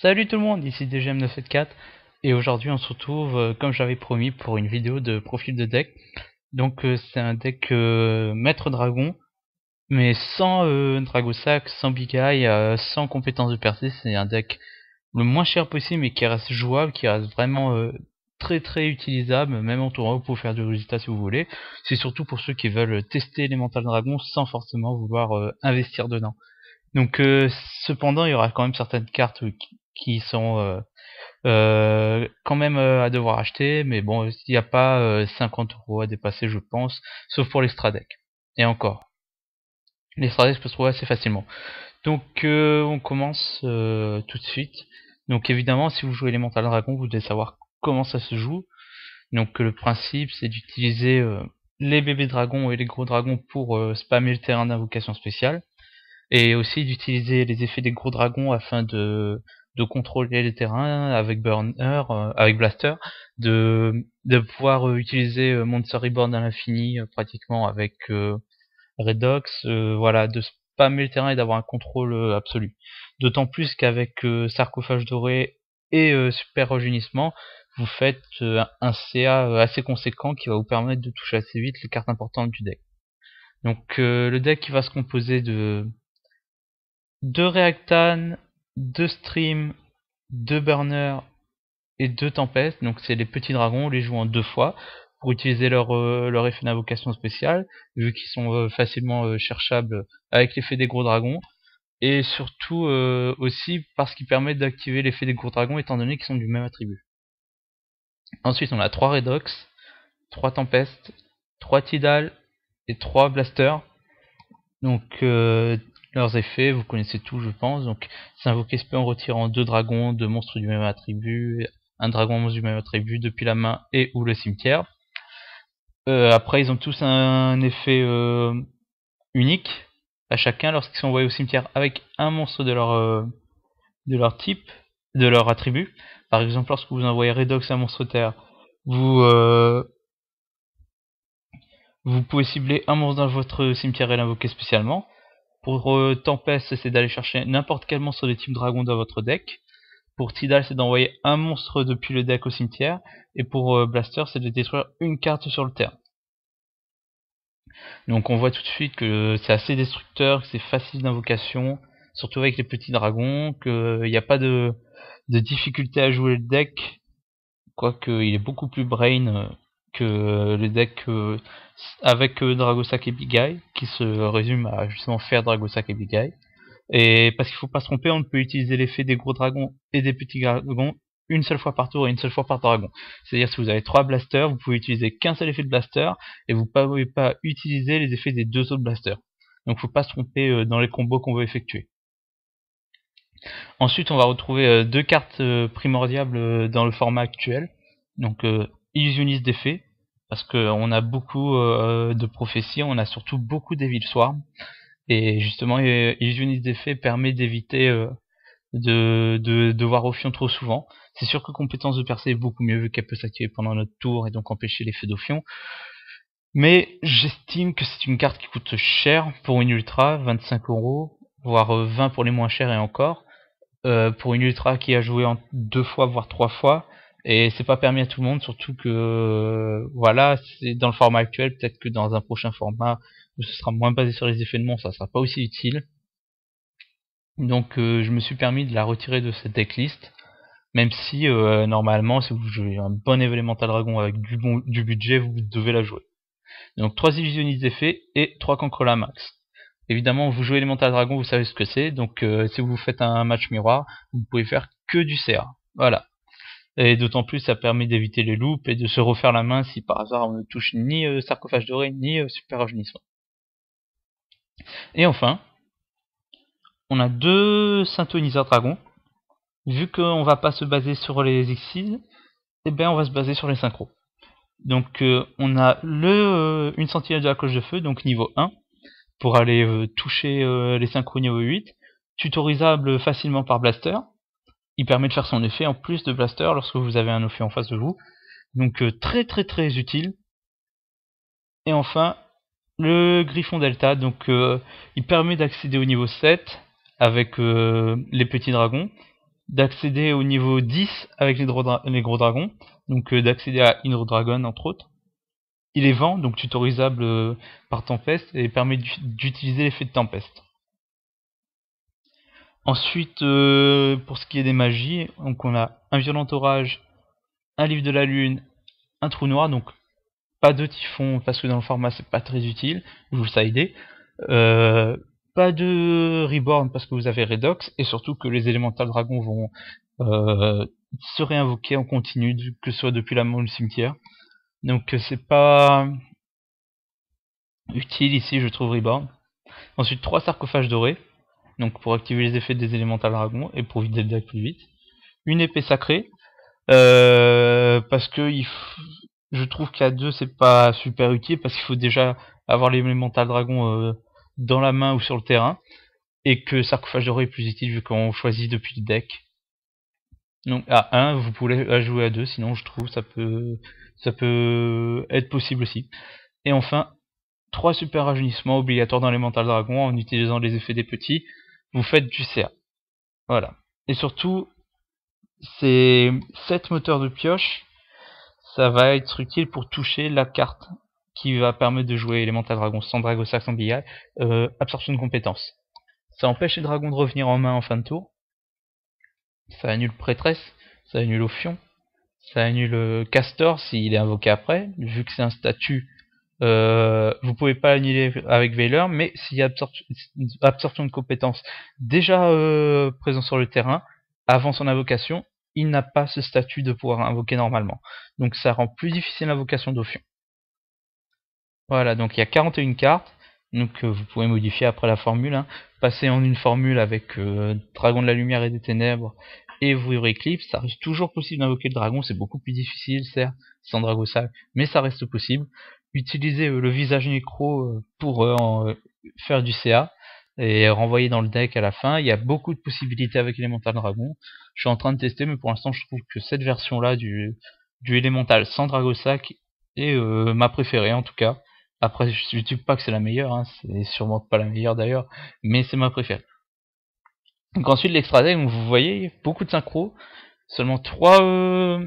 Salut tout le monde, ici DGM974 et aujourd'hui on se retrouve comme j'avais promis pour une vidéo de profil de deck. Donc c'est un deck maître dragon mais sans Dragosac, sans Big Eye, sans compétence de percée. C'est un deck le moins cher possible mais qui reste jouable, qui reste vraiment très utilisable. Même en tournoi vous pouvez faire du résultat si vous voulez. C'est surtout pour ceux qui veulent tester les Mental Dragons sans forcément vouloir investir dedans. Donc cependant il y aura quand même certaines cartes qui sont quand même à devoir acheter, mais bon, il n'y a pas 50 € à dépasser, je pense, sauf pour l'extra deck. Et encore, l'extra deck peut se trouver assez facilement. Donc on commence tout de suite. Donc évidemment, si vous jouez Elemental Dragon, vous devez savoir comment ça se joue. Donc le principe, c'est d'utiliser les bébés dragons et les gros dragons pour spammer le terrain d'invocation spéciale, et aussi d'utiliser les effets des gros dragons afin de contrôler les terrains avec Burner, avec Blaster, de pouvoir utiliser Monster Reborn à l'infini pratiquement avec Redox, voilà, de spammer le terrain et d'avoir un contrôle absolu. D'autant plus qu'avec Sarcophage Doré et Super Rajeunissement, vous faites un CA assez conséquent qui va vous permettre de toucher assez vite les cartes importantes du deck. Donc le deck qui va se composer de 2 Reactan, 2 Stream, 2 Burner et 2 Tempest. Donc c'est les petits dragons, on les joue en 2 fois pour utiliser leur effet d'invocation spéciale, vu qu'ils sont facilement cherchables avec l'effet des gros dragons. Et surtout aussi parce qu'ils permettent d'activer l'effet des gros dragons étant donné qu'ils sont du même attribut. Ensuite on a 3 Redox, 3 Tempest, 3 Tidal et 3 Blaster. Donc leurs effets, vous connaissez tout je pense. Donc c'est invoquer SP en retirant 2 dragons, 2 monstres du même attribut, un dragon monstre du même attribut depuis la main et ou le cimetière. Après ils ont tous un effet unique à chacun lorsqu'ils sont envoyés au cimetière avec un monstre de leur type, de leur attribut. Par exemple lorsque vous envoyez Redox un monstre terre, vous pouvez cibler un monstre dans votre cimetière et l'invoquer spécialement. Pour Tempest, c'est d'aller chercher n'importe quel monstre de type dragon dans votre deck. Pour Tidal, c'est d'envoyer un monstre depuis le deck au cimetière. Et pour Blaster, c'est de détruire une carte sur le terrain. Donc on voit tout de suite que c'est assez destructeur, que c'est facile d'invocation, surtout avec les petits dragons, qu'il n'y a pas de difficulté à jouer le deck, quoique il est beaucoup plus brain que le deck avec Dragosac et Big Eye, qui se résume à justement faire Dragosac et Big Eye. Et parce qu'il faut pas se tromper, on ne peut utiliser l'effet des gros dragons et des petits dragons une seule fois par tour et une seule fois par dragon. C'est-à-dire si vous avez 3 blasters, vous pouvez utiliser qu'un seul effet de blaster et vous ne pouvez pas utiliser les effets des 2 autres blasters. Donc faut pas se tromper dans les combos qu'on veut effectuer. Ensuite on va retrouver 2 cartes primordiales dans le format actuel. Donc Illusionniste d'effet, parce qu'on a beaucoup de prophéties, on a surtout beaucoup d'Evil Swarm. Et justement, Illusionniste d'effet permet d'éviter de voir Ophion trop souvent. C'est sûr que compétence de percée est beaucoup mieux vu qu'elle peut s'activer pendant notre tour et donc empêcher l'effet d'Ophion. Mais j'estime que c'est une carte qui coûte cher pour une ultra, 25€, voire 20 pour les moins chers et encore. Pour une ultra qui a joué en 2 fois voire 3 fois, et c'est pas permis à tout le monde, surtout que voilà, c'est dans le format actuel, peut-être que dans un prochain format où ce sera moins basé sur les effets de monstre, ça sera pas aussi utile. Donc je me suis permis de la retirer de cette decklist, même si normalement si vous jouez un bon Elemental Dragon avec du budget, vous devez la jouer. Donc 3 illusionnistes d'effet et 3 Cancrela max. Évidemment, vous jouez Elemental Dragon, vous savez ce que c'est, donc si vous faites un match miroir, vous pouvez faire que du CA. Voilà. Et d'autant plus, ça permet d'éviter les loops et de se refaire la main si par hasard on ne touche ni Sarcophage Doré, ni Super Rajeunissement. Et enfin, on a 2 Synthoniseurs Dragons. Vu qu'on va pas se baser sur les Exils, eh ben on va se baser sur les synchros. Donc on a une sentinelle de la cloche de feu, donc niveau 1, pour aller toucher les synchros niveau 8, tutorisable facilement par Blaster. Il permet de faire son effet en plus de Blaster lorsque vous avez un effet en face de vous. Donc très utile. Et enfin, le Griffon Delta, donc il permet d'accéder au niveau 7 avec les petits dragons. d'accéder au niveau 10 avec les gros dragons, donc d'accéder à Hydro Dragon entre autres. Il est vent, donc tutorisable par Tempest, et permet d'utiliser l'effet de Tempest. Ensuite, pour ce qui est des magies, donc on a un violent orage, un livre de la lune, un trou noir, donc pas de typhon parce que dans le format c'est pas très utile, vous ça aider. Pas de reborn parce que vous avez Redox, et surtout que les élémentales dragons vont se réinvoquer en continu, que ce soit depuis la main ou le cimetière. Donc c'est pas utile ici, je trouve reborn. Ensuite 3 sarcophages dorés, donc pour activer les effets des élémentales dragons et pour vider le deck plus vite. Une épée sacrée, parce que je trouve qu'à 2 c'est pas super utile, parce qu'il faut déjà avoir l'élémental dragon dans la main ou sur le terrain, et que sarcophage doré est plus utile vu qu'on choisit depuis le deck. Donc à 1 vous pouvez la jouer à 2, sinon je trouve ça peut être possible aussi. Et enfin 3 super rajeunissements obligatoires dans l'élémental dragon en utilisant les effets des petits, vous faites du CA. Voilà. Et surtout, ces 7 moteurs de pioche, ça va être utile pour toucher la carte qui va permettre de jouer élémental dragon sans Dragosac, sans Big Eye, absorption de compétences. Ça empêche les dragons de revenir en main en fin de tour. Ça annule prêtresse, ça annule Ophion, ça annule Castor s'il est invoqué après, vu que c'est un statut. Vous pouvez pas l'annuler avec Veiler, mais s'il y a absorption de compétences déjà présent sur le terrain, avant son invocation, il n'a pas ce statut de pouvoir invoquer normalement. Donc ça rend plus difficile l'invocation d'Ophion. Voilà, donc il y a 41 cartes, donc vous pouvez modifier après la formule, hein. Passer en une formule avec Dragon de la Lumière et des Ténèbres et Voyeur Eclipse, ça reste toujours possible d'invoquer le dragon, c'est beaucoup plus difficile certes, sans Dragosac, mais ça reste possible. Utiliser le visage nécro pour faire du CA et renvoyer dans le deck à la fin. Il y a beaucoup de possibilités avec Elemental Dragon. Je suis en train de tester, mais pour l'instant je trouve que cette version là du Elemental sans Dragosac est ma préférée en tout cas. Après je ne dis pas que c'est la meilleure, hein, c'est sûrement pas la meilleure d'ailleurs, mais c'est ma préférée. Donc ensuite l'extra deck, vous voyez, beaucoup de synchro, seulement 3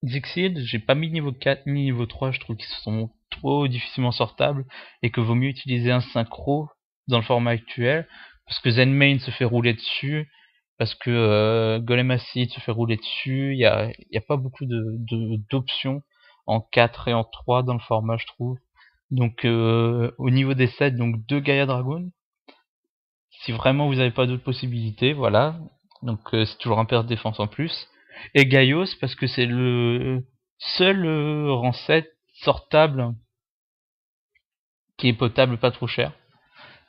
Exiled, j'ai pas mis niveau 4 ni niveau 3, je trouve qu'ils sont trop difficilement sortables, et que vaut mieux utiliser un synchro dans le format actuel, parce que Zenmain se fait rouler dessus, parce que Golem Acid se fait rouler dessus, il y a pas beaucoup d'options en 4 et en 3 dans le format je trouve. Donc au niveau des sets, donc 2 Gaia Dragon, si vraiment vous n'avez pas d'autres possibilités, voilà. Donc c'est toujours un pair de défense en plus. Et Gaios, parce que c'est le seul rang 7 sortable qui est potable pas trop cher.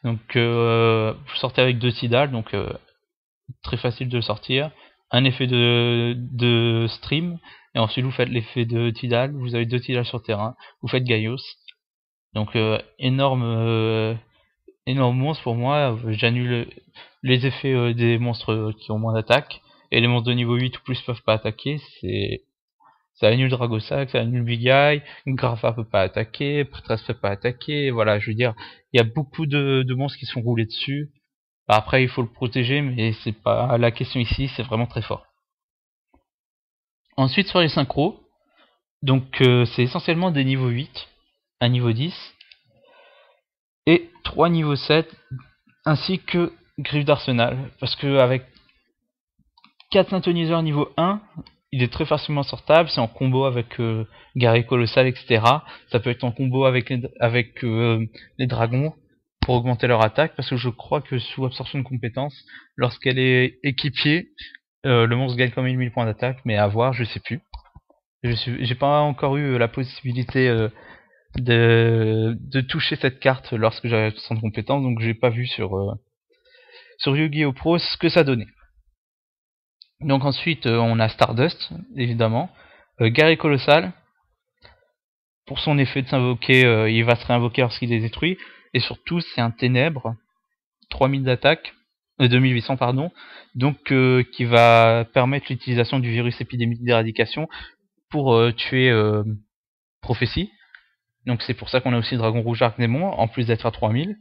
Donc vous sortez avec 2 Tidal, donc très facile de le sortir. Un effet de stream, et ensuite vous faites l'effet de Tidal, vous avez 2 Tidal sur terrain, vous faites Gaios. Donc énorme monstre pour moi, j'annule les effets des monstres qui ont moins d'attaque, et les monstres de niveau 8 ou plus peuvent pas attaquer, ça annule Dragosac, ça annule Big Eye, Grafa peut pas attaquer, Prêtresse peut pas attaquer, voilà, je veux dire, il y a beaucoup de monstres qui sont roulés dessus. Après il faut le protéger, mais c'est pas la question ici, c'est vraiment très fort. Ensuite sur les synchros, donc c'est essentiellement des niveaux 8 à niveau 10, et 3 niveaux 7, ainsi que Griffe d'Arsenal, parce que avec 4 synthoniseurs niveau 1, il est très facilement sortable, c'est en combo avec Guerrier Colossal, etc. Ça peut être en combo avec les dragons pour augmenter leur attaque, parce que je crois que sous absorption de compétences, lorsqu'elle est équipiée, le monstre gagne quand même 1000 points d'attaque, mais à voir, je sais plus. J'ai pas encore eu la possibilité de toucher cette carte lorsque j'avais absorption de compétences, donc j'ai pas vu sur Yu-Gi-Oh! Pro ce que ça donnait. Donc ensuite on a Stardust, évidemment. Guerrier Colossal, pour son effet de s'invoquer, il va se réinvoquer lorsqu'il est détruit. Et surtout c'est un ténèbre, 3000 d'attaque, 2800 pardon, donc qui va permettre l'utilisation du virus épidémique d'éradication pour tuer Prophétie. Donc c'est pour ça qu'on a aussi Dragon Rouge Arc-Démon, en plus d'être à 3000.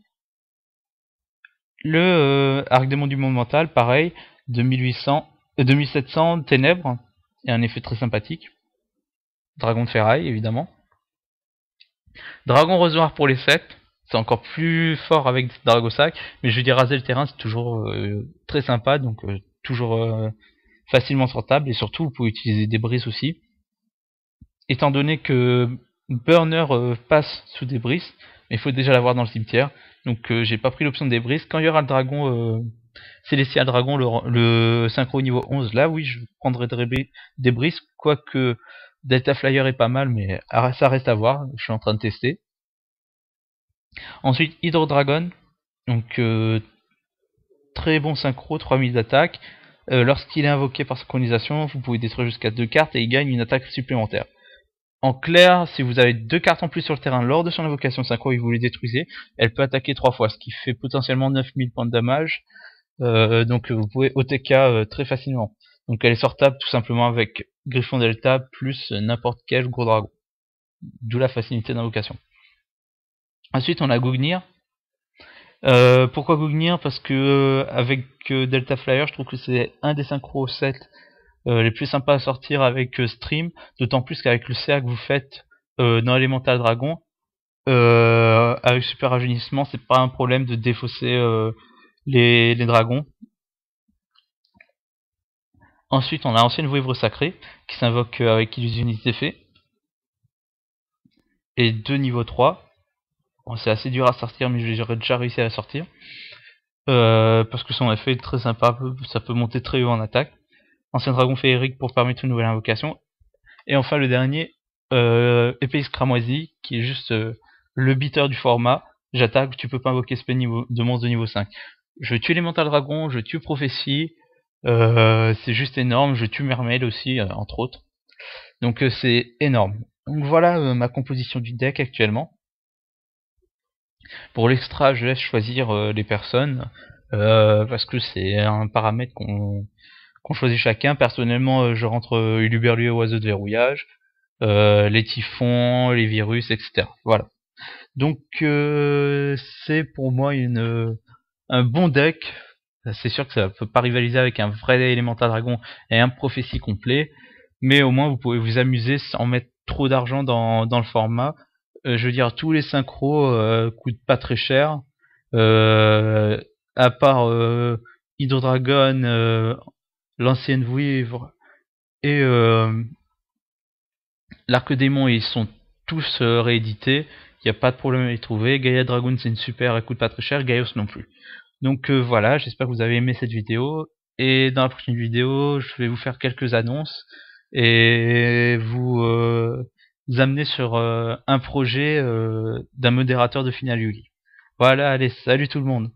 Le Arc-Démon du monde mental, pareil, 2800 2700 ténèbres, et un effet très sympathique. Dragon de ferraille, évidemment. Dragon rose noir pour les 7. C'est encore plus fort avec Dragosac, mais je veux dire raser le terrain c'est toujours très sympa, donc toujours facilement sortable, et surtout vous pouvez utiliser des brises aussi. Étant donné que Burner passe sous des brises, mais il faut déjà l'avoir dans le cimetière, donc j'ai pas pris l'option des brises. Quand il y aura le dragon Célestial Dragon, le synchro niveau 11, là oui je prendrai des brises, quoique Delta Flyer est pas mal, mais ça reste à voir, je suis en train de tester. Ensuite Hydro Dragon, donc très bon synchro, 3000 d'attaque. Lorsqu'il est invoqué par synchronisation, vous pouvez détruire jusqu'à 2 cartes et il gagne une attaque supplémentaire. En clair, si vous avez 2 cartes en plus sur le terrain lors de son invocation synchro et vous les détruisez, elle peut attaquer 3 fois, ce qui fait potentiellement 9000 points de damage. Donc vous pouvez OTK très facilement. Donc elle est sortable tout simplement avec Griffon Delta plus n'importe quel gros dragon. D'où la facilité d'invocation. Ensuite on a Gungnir. Pourquoi Gungnir? Parce que avec Delta Flyer, je trouve que c'est un des synchros 7 les plus sympas à sortir avec Stream, d'autant plus qu'avec le CA que vous faites dans Elemental Dragon, avec Super Rajeunissement, c'est pas un problème de défausser les dragons. Ensuite, on a Ancienne Vouivre Sacrée, qui s'invoque avec Illusionniste d'effet, et 2 niveau 3. Bon, c'est assez dur à sortir, mais j'aurais déjà réussi à la sortir. Parce que son effet est très sympa, ça peut monter très haut en attaque. Ancien Dragon Féerique pour permettre une nouvelle invocation. Et enfin le dernier, Épéis Cramoisi, qui est juste le beater du format. J'attaque, tu peux pas invoquer spell de monstre de niveau 5. Je tue Elemental Dragon, je tue Prophétie, c'est juste énorme, je tue Mermaid aussi, entre autres. Donc c'est énorme. Donc voilà ma composition du deck actuellement. Pour l'extra, je laisse choisir les personnes, parce que c'est un paramètre qu'on choisit chacun. Personnellement, je rentre Uluberlu et Oiseau de verrouillage, les typhons, les virus, etc. Voilà. Donc c'est pour moi un bon deck. C'est sûr que ça peut pas rivaliser avec un vrai Elemental Dragon et un prophétie complet, mais au moins vous pouvez vous amuser sans mettre trop d'argent dans le format. Je veux dire, tous les synchros coûtent pas très cher, à part Hydro Dragon, l'ancienne Vouivre et l'Arc Démon, ils sont tous réédités, il n'y a pas de problème à les trouver. Gaia Dragoon c'est une super, elle coûte pas très cher, Gaios non plus. Donc voilà, j'espère que vous avez aimé cette vidéo, et dans la prochaine vidéo, je vais vous faire quelques annonces, et vous amener sur un projet d'un modérateur de Final Yugi. Voilà, allez, salut tout le monde!